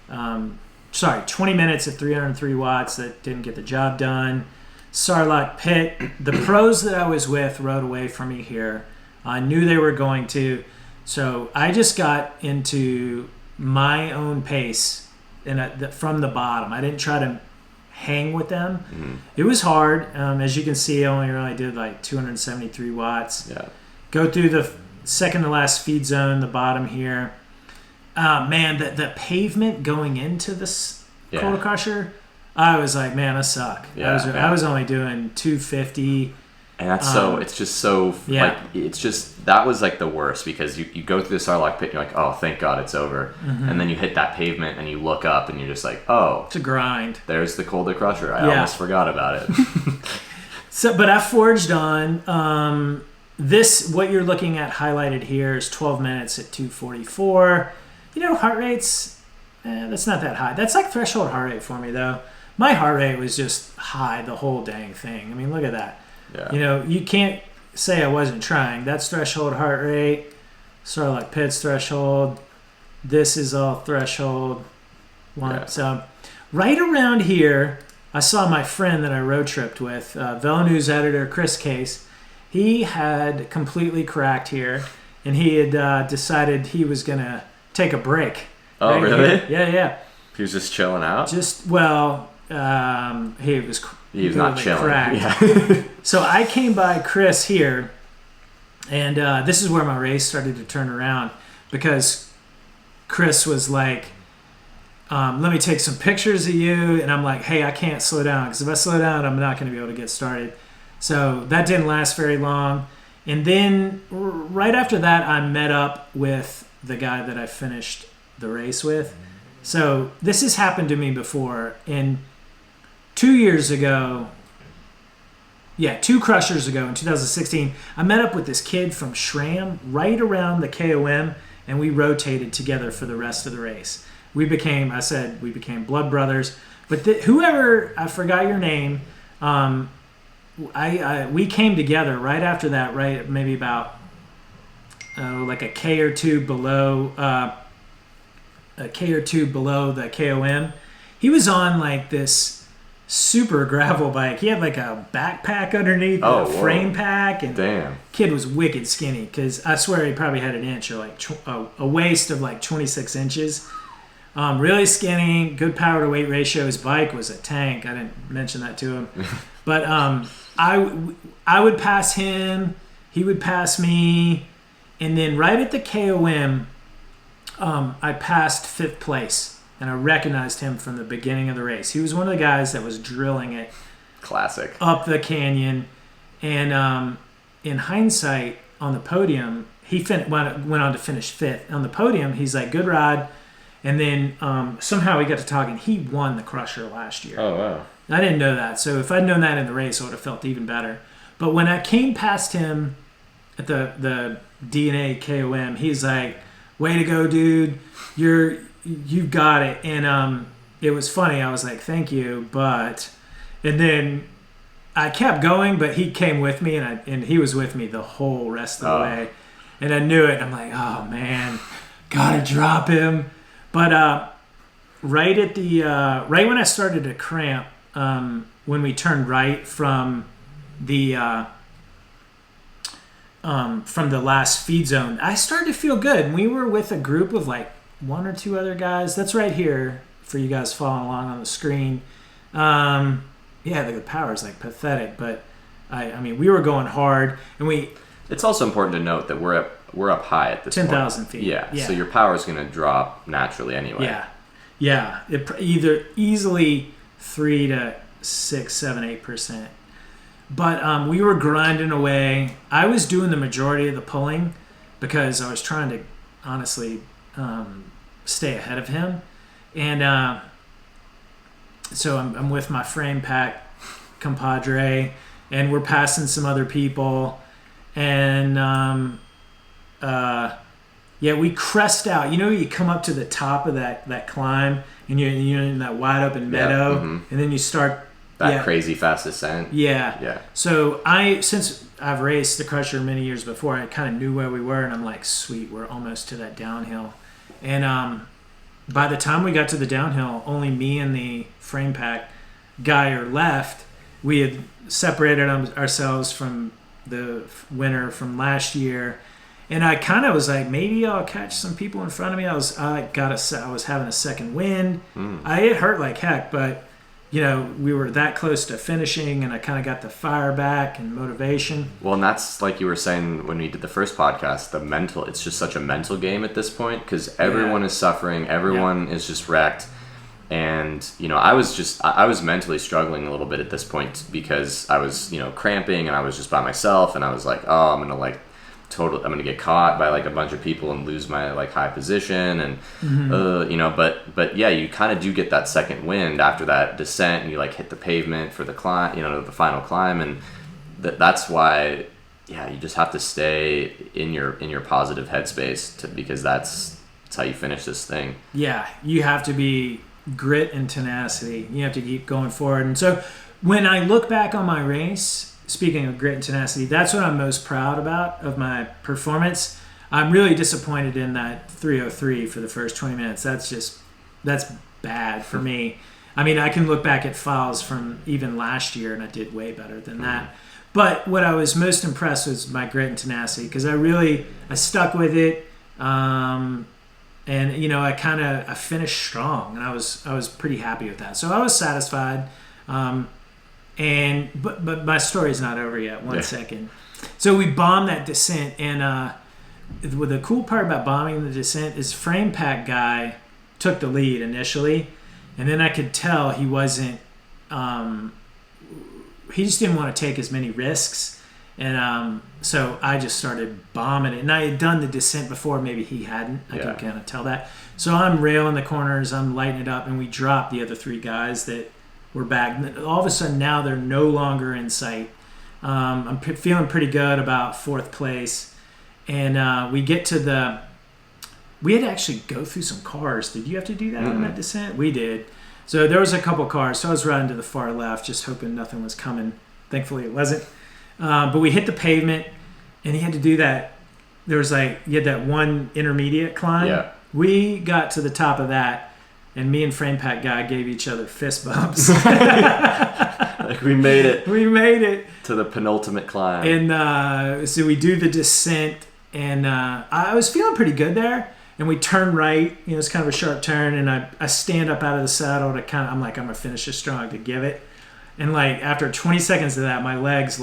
minutes at 303 watts. That didn't get the job done. Sarlacc pit, the pros that I was with rode away from me here. I knew they were going to. So I just got into my own pace from the bottom. I didn't try to hang with them. Mm-hmm. It was hard. As you can see, I only really did like 273 watts. Yeah. Go through the second to last feed zone, the bottom here. Man, the pavement going into this Cold Crusher, I was like, man, I suck. I was only doing 250. And that's it's just so, like, it's just, that was like the worst, because you go through the Sarlacc pit and you're like, oh, thank God it's over. Mm-hmm. And then you hit that pavement and you look up and you're just like, oh, it's a grind. there's the Cold Crusher. I almost forgot about it. So, but I forged on. What you're looking at highlighted here is 12 minutes at 244. You know, heart rates, that's not that high. That's like threshold heart rate for me, though. My heart rate was just high the whole dang thing. I mean, look at that. Yeah. You know, you can't say I wasn't trying. That's threshold heart rate. Sarlacc pit's threshold. This is all threshold. So right around here, I saw my friend that I road tripped with, Velo News editor Chris Case. He had completely cracked here, and he had decided he was going to take a break. Oh, really? Here. Yeah. He was just chilling out? He was not chilling. Cracked. Yeah. So I came by Chris here, and this is where my race started to turn around, because Chris was like, let me take some pictures of you. And I'm like, hey, I can't slow down, because if I slow down, I'm not going to be able to get started. So that didn't last very long. And then right after that, I met up with the guy that I finished the race with. So this has happened to me before. And 2 years ago, two crushers ago in 2016, I met up with this kid from SRAM right around the KOM, and we rotated together for the rest of the race. We became blood brothers. But whoever, I forgot your name, we came together right after that, right? Maybe about like a K or two below the KOM. He was on like this super gravel bike. He had like a backpack underneath, a frame pack, and damn, kid was wicked skinny, because I swear he probably had an inch or like a waist of like 26 inches. Really skinny, good power to weight ratio. His bike was a tank. I didn't mention that to him. But I would pass him, he would pass me, and then right at the KOM, I passed 5th place, and I recognized him from the beginning of the race. He was one of the guys that was drilling it. Classic. Up the canyon. And in hindsight, on the podium, he went on to finish 5th. On the podium, he's like, good ride. And then somehow we got to talking. He won the Crusher last year. Oh, wow. I didn't know that. So if I'd known that in the race, I would have felt even better. But when I came past him at the DNA KOM, he's like, way to go, dude. You've got it. And it was funny. I was like, thank you. And then I kept going, but he came with me, and he was with me the whole rest of the way. And I knew it. I'm like, oh, man, gotta drop him. But right when I started to cramp, when we turned right from the last feed zone, I started to feel good. And we were with a group of like 1 or 2 other guys. That's right here for you guys following along on the screen. yeah, the power is like pathetic. But I mean, we were going hard, and It's also important to note that we're up high at this 10,000 feet. Yeah, so your power is going to drop naturally anyway. Yeah. It either easily 3 to 6, 7, 8%. But we were grinding away. I was doing the majority of the pulling because I was trying to honestly stay ahead of him. And so I'm with my frame pack compadre, and we're passing some other people. And we crest out. You know, you come up to the top of that climb, and you're in that wide open meadow, and then you start that crazy fast ascent. Yeah. So since I've raced the Crusher many years before, I kind of knew where we were, and I'm like, sweet, we're almost to that downhill. And by the time we got to the downhill, only me and the frame pack guy are left. We had separated ourselves from the winner from last year, and I kind of was like, maybe I'll catch some people in front of me. I was having a second wind. It hurt like heck, but you know, we were that close to finishing, and I kind of got the fire back and motivation. Well, and that's like you were saying when we did the first podcast, it's just such a mental game at this point because everyone is suffering, everyone is just wrecked. And, you know, I was mentally struggling a little bit at this point because I was, you know, cramping and I was just by myself, and I was like, oh, I'm going to get caught by like a bunch of people and lose my like high position. And, you know, but yeah, you kind of do get that second wind after that descent, and you like hit the pavement for the climb, you know, the final climb. And that's why, yeah, you just have to stay in your positive headspace because that's how you finish this thing. Yeah. You have to be grit and tenacity. You have to keep going forward. And so when I look back on my race, speaking of grit and tenacity, that's what I'm most proud about of my performance. I'm really disappointed in that 3:03 for the first 20 minutes. That's bad for me. I mean, I can look back at files from even last year, and I did way better than that. But what I was most impressed with was my grit and tenacity because I stuck with it. And you know, I finished strong, and I was pretty happy with that. So I was satisfied. But my story's not over yet. One second. So we bombed that descent, and the cool part about bombing the descent is frame pack guy took the lead initially, and then I could tell he wasn't. He just didn't want to take as many risks. And so I just started bombing it. And I had done the descent before. Maybe he hadn't. I can kind of tell that. So I'm railing the corners. I'm lighting it up. And we dropped the other three guys that were back. And all of a sudden now they're no longer in sight. I'm feeling pretty good about fourth place. And we get to we had to actually go through some cars. Did you have to do that on that descent? We did. So there was a couple cars. So I was riding to the far left, just hoping nothing was coming. Thankfully it wasn't. But we hit the pavement, and he had to do that. You had that one intermediate climb. Yeah. We got to the top of that, and me and frame pack guy gave each other fist bumps. Like we made it. We made it to the penultimate climb. And so we do the descent, and I was feeling pretty good there. And we turn right. You know, it's kind of a sharp turn, and I stand up out of the saddle to I'm like, I'm gonna finish this strong to give it. And like after 20 seconds of that, my legs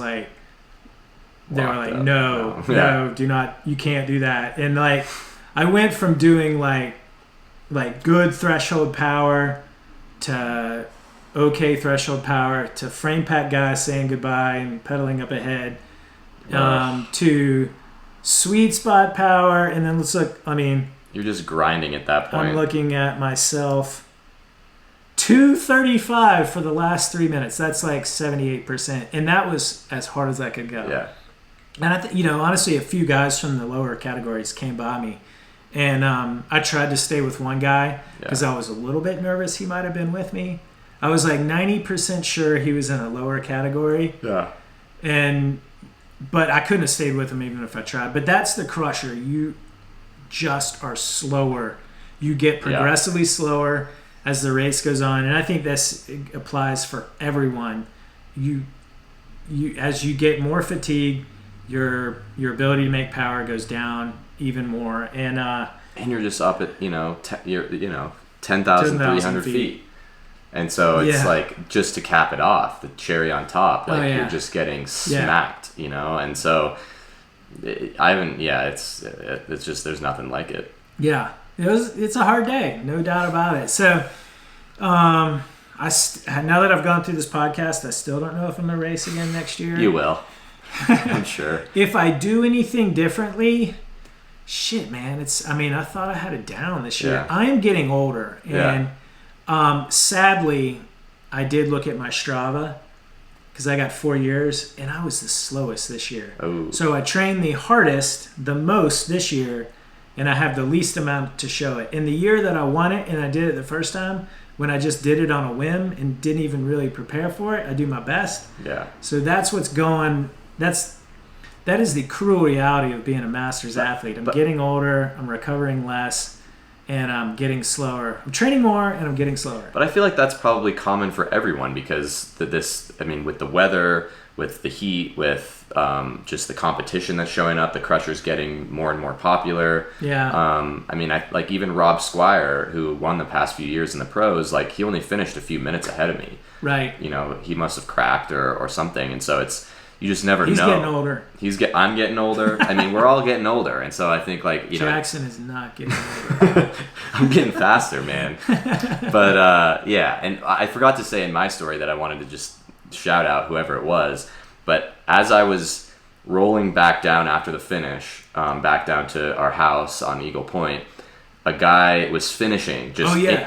they were like, no, do not, you can't do that. And like, I went from doing like good threshold power to okay threshold power to frame pack guy saying goodbye and pedaling up ahead to sweet spot power. And then you're just grinding at that point. I'm looking at myself. 235 for the last 3 minutes. That's like 78%. And that was as hard as I could go. Yeah. And honestly, a few guys from the lower categories came by me, and I tried to stay with one guy because I was a little bit nervous he might have been with me. I was like 90% sure he was in a lower category. Yeah. But I couldn't have stayed with him even if I tried. But that's the Crusher. You just are slower. You get progressively slower as the race goes on, and I think this applies for everyone. You as you get more fatigued, your ability to make power goes down even more, and you're just up at 10,300 feet. And so it's Yeah. like, just to cap it off, the cherry on top, like yeah. you're just getting smacked, you know? And so I haven't, it's just, there's nothing like it. Yeah. It's a hard day, no doubt about it. So, now that I've gone through this podcast, I still don't know if I'm going to race again next year. You will. I'm sure. If I do anything differently, shit, man, I thought I had it down this year. Yeah. I am getting older, and sadly, I did look at my Strava because I got 4 years, and I was the slowest this year. Oh. So I trained the hardest, the most this year, and I have the least amount to show it. In the year that I won it, and I did it the first time, when I just did it on a whim and didn't even really prepare for it, I do my best. Yeah. So that's what's going. That is the cruel reality of being a Masters athlete. I'm getting older, I'm recovering less, and I'm getting slower. I'm training more, and I'm getting slower. But I feel like that's probably common for everyone because with the weather, with the heat, with just the competition that's showing up, the Crusher's getting more and more popular. Yeah. Like even Rob Squire, who won the past few years in the pros, like he only finished a few minutes ahead of me. Right. You know, he must have cracked or something, and so you just never know. He's getting older. I'm getting older. I mean, we're all getting older, and so I think Jackson is not getting older. I'm getting faster, man. But and I forgot to say in my story that I wanted to just shout out whoever it was. But as I was rolling back down after the finish, back down to our house on Eagle Point, a guy was finishing,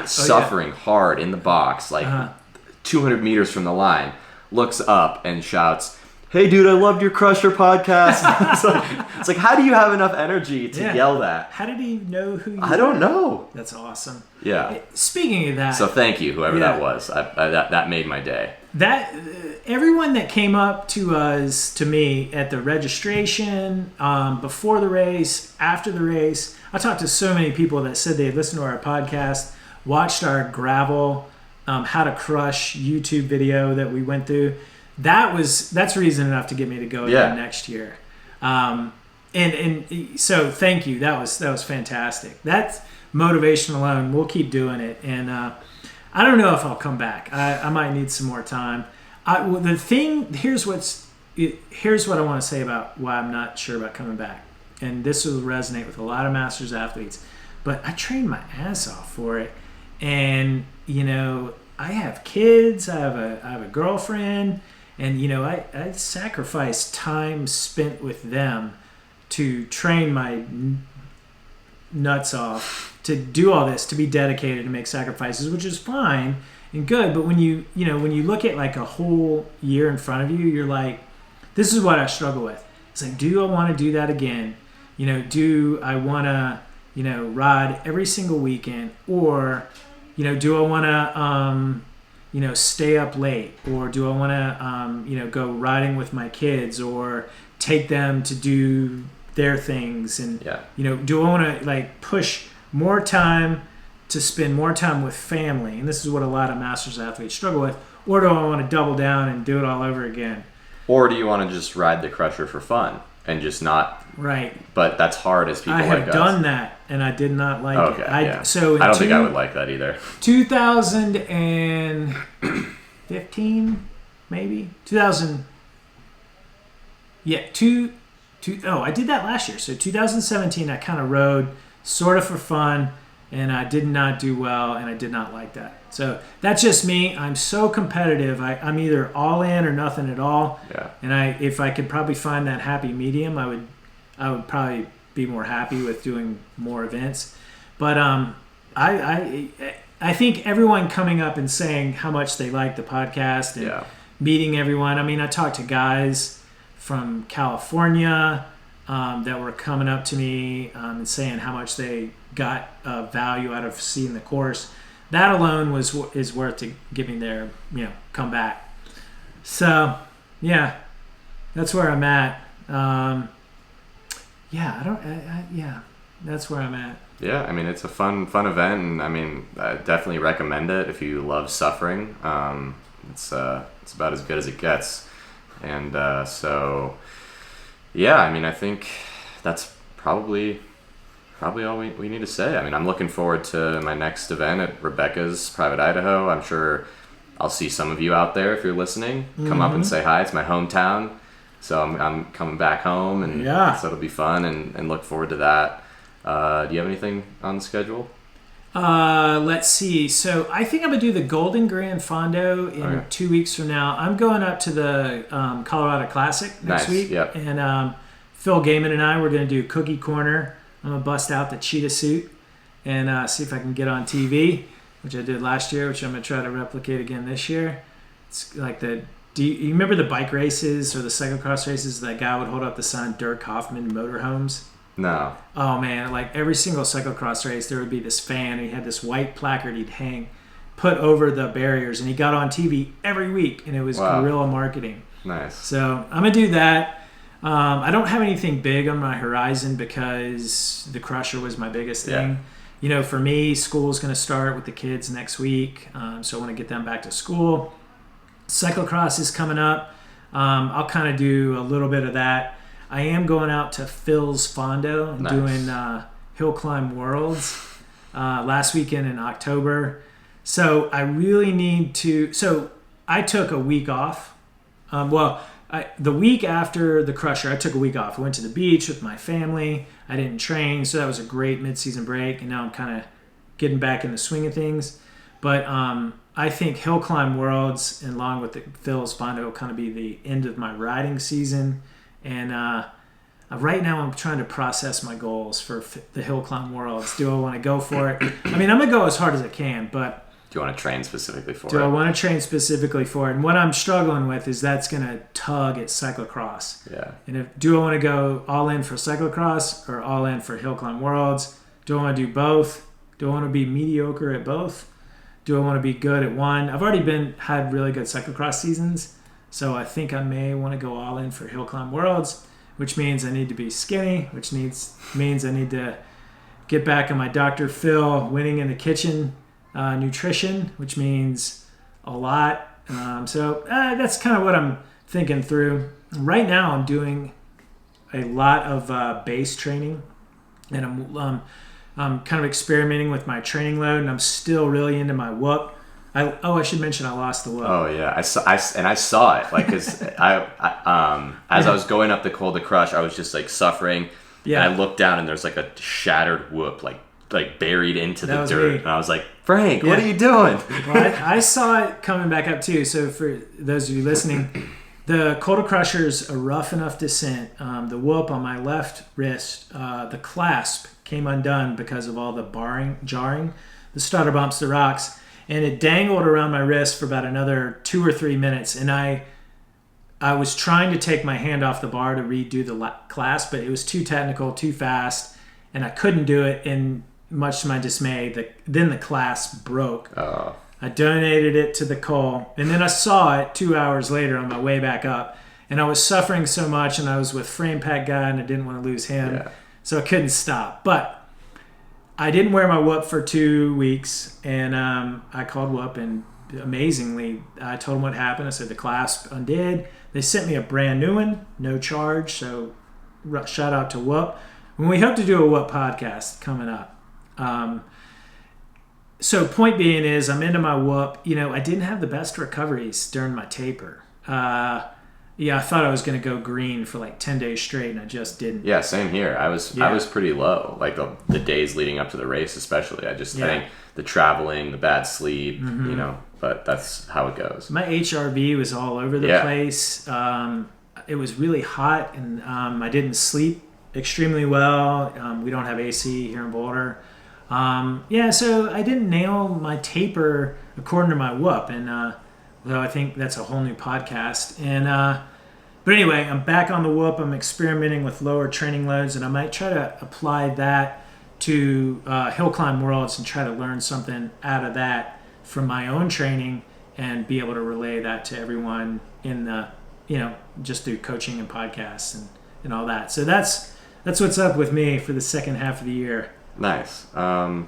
suffering hard in the box, like 200 meters from the line, looks up and shouts, "Hey dude, I loved your Crusher podcast." it's like, how do you have enough energy to yell that? How did he know who you were? I don't know. That's awesome. Yeah. Speaking of that. So thank you, whoever that was. That made my day. That everyone that came up to me at the registration, before the race, after the race, I talked to so many people that said they had listened to our podcast, watched our gravel, how to crush YouTube video that we went through. That's reason enough to get me to go again next year. And so thank you. That was fantastic. That's motivation alone. We'll keep doing it. And I don't know if I'll come back. I might need some more time. Here's what I want to say about why I'm not sure about coming back. And this will resonate with a lot of Masters athletes. But I trained my ass off for it. And, I have kids. I have a girlfriend. And, I sacrifice time spent with them to train my nuts off, to do all this, to be dedicated, to make sacrifices, which is fine and good. But when you look at like a whole year in front of you, you're like, this is what I struggle with. It's like, do I want to do that again? Do I want to, ride every single weekend? Or, do I want to, stay up late? Or do I want to, go riding with my kids or take them to do their things? And, do I want to like push more time to spend more time with family? And this is what a lot of Masters athletes struggle with. Or do I want to double down and do it all over again? Or do you want to just ride the Crusher for fun and just not? Right. But that's hard as people like us. I have done that, and I did not like it. So I don't think I would like that either. 2015, maybe 2000. Yeah, I did that last year. So 2017, I kind of rode sort of for fun, and I did not do well, and I did not like that. So that's just me. I'm so competitive. I'm either all in or nothing at all. Yeah. And if I could probably find that happy medium, I would probably be more happy with doing more events. But I think everyone coming up and saying how much they like the podcast and meeting everyone. I mean, I talked to guys from California that were coming up to me and saying how much they got value out of seeing the course. That alone is worth giving their come back. So that's where I'm at. That's where I'm at. Yeah, I mean, it's a fun event, and I mean, I definitely recommend it if you love suffering. It's about as good as it gets, and I mean, I think that's probably probably all we need to say. I mean, I'm looking forward to my next event at Rebecca's Private Idaho. I'm sure I'll see some of you out there if you're listening. Come up and say hi. It's my hometown. So I'm coming back home, and so it'll be fun, and look forward to that. Do you have anything on the schedule? Let's see. So I think I'm going to do the Golden Grand Fondo in 2 weeks from now. I'm going up to the Colorado Classic next week. Yep. And Phil Gaiman and I, we're going to do Cookie Corner. I'm going to bust out the cheetah suit and see if I can get on TV, which I did last year, which I'm going to try to replicate again this year. It's like do you remember the bike races or the cyclocross races? That guy would hold up the sign, Dirk Hoffman Motorhomes. No. Oh man, like every single cyclocross race there would be this fan, and he had this white placard he'd put over the barriers, and he got on TV every week, and it was guerrilla marketing. Nice. So I'm gonna do that. I don't have anything big on my horizon because the Crusher was my biggest thing. You know, for me, school's gonna start with the kids next week, so I want to get them back to school. Cyclocross is coming up. I'll kind of do a little bit of that. I am going out to Phil's Fondo and doing Hill Climb Worlds last weekend in October. So I really need to... So I took a week off. The week after the Crusher, I took a week off. I went to the beach with my family. I didn't train, so that was a great mid-season break. And now I'm kind of getting back in the swing of things. But I think Hill Climb Worlds, and along with the Phil's Fondo, will kind of be the end of my riding season. And right now I'm trying to process my goals for the Hill Climb Worlds. Do I want to go for it? I mean, I'm going to go as hard as I can, but... Do you want to train specifically for it? Do I want to train specifically for it? And what I'm struggling with is that's going to tug at cyclocross. Yeah. And do I want to go all in for cyclocross or all in for Hill Climb Worlds? Do I want to do both? Do I want to be mediocre at both? Do I want to be good at one? I've already had really good cyclocross seasons. So I think I may want to go all in for Hill Climb Worlds, which means I need to be skinny, which means I need to get back on my Dr. Phil winning in the kitchen nutrition, which means a lot. So that's kind of what I'm thinking through. Right now I'm doing a lot of base training, and I'm kind of experimenting with my training load, and I'm still really into my whoop. I should mention I lost the whoop. Oh yeah, I saw it. Like, cause as I was going up the Col de Crush, I was just like suffering. Yeah. And I looked down and there's like a shattered whoop, like buried into the dirt. Me. And I was like, Frank, what are you doing? Well, I saw it coming back up too. So for those of you listening, the Col de Crusher's a rough enough descent. The whoop on my left wrist, the clasp came undone because of all the jarring, the stutter bumps, the rocks. And it dangled around my wrist for about another 2 or 3 minutes. And I was trying to take my hand off the bar to redo the clasp, but it was too technical, too fast, and I couldn't do it. And much to my dismay, then the clasp broke. Oh. I donated it to the Col, and then I saw it 2 hours later on my way back up. And I was suffering so much, and I was with Frame Pack Guy, and I didn't want to lose him. So I couldn't stop. But I didn't wear my whoop for 2 weeks, and I called Whoop, and amazingly, I told them what happened. I said the clasp undid. They sent me a brand new one, no charge, so shout out to Whoop. And we hope to do a Whoop podcast coming up. So point being is I'm into my Whoop. You know, I didn't have the best recoveries during my taper. I thought I was going to go green for like 10 days straight, and I just didn't. Yeah, same here. I was pretty low, like the days leading up to the race especially. I think the traveling, the bad sleep, you know, but that's how it goes. My HRV was all over the place. It was really hot, and I didn't sleep extremely well. We don't have AC here in Boulder. So I didn't nail my taper according to my whoop, and though I think that's a whole new podcast. And but anyway, I'm back on the whoop. I'm experimenting with lower training loads, and I might try to apply that to Hill Climb Worlds and try to learn something out of that from my own training and be able to relay that to everyone in the, just through coaching and podcasts and all that. So that's what's up with me for the second half of the year. Nice. Well,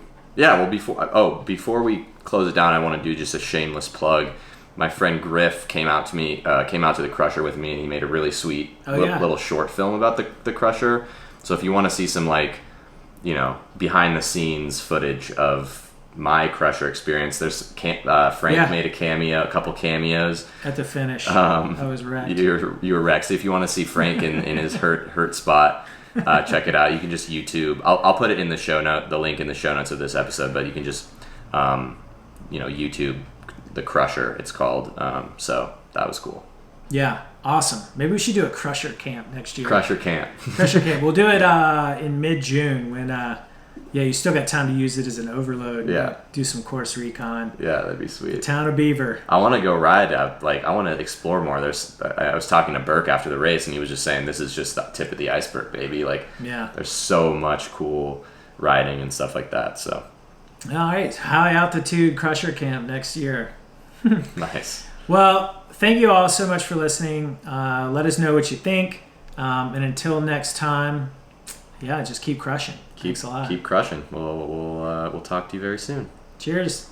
before we close it down, I want to do just a shameless plug. My friend Griff came out to the Crusher with me, and he made a really sweet little short film about the Crusher. So if you want to see some like behind the scenes footage of my Crusher experience. There's Frank made a couple cameos at the finish. I was wrecked. You were wrecked. So if you want to see Frank in his hurt spot, check it out. You can just YouTube. I'll put it in the link in the show notes of this episode. But you can just YouTube the Crusher. It's called. So that was cool. Yeah, awesome. Maybe we should do a Crusher camp next year. Crusher camp. We'll do it in mid-June when. You still got time to use it as an overload. Yeah. Do some course recon. Yeah, that'd be sweet. The town of Beaver. I want to go ride. I want to explore more. I was talking to Burke after the race, and he was just saying this is just the tip of the iceberg, baby. There's so much cool riding and stuff like that. So. All right, high altitude Crusher camp next year. Nice. Well, thank you all so much for listening. Let us know what you think, and until next time. Yeah, just keep crushing. Thanks a lot. Keep crushing. We'll talk to you very soon. Cheers.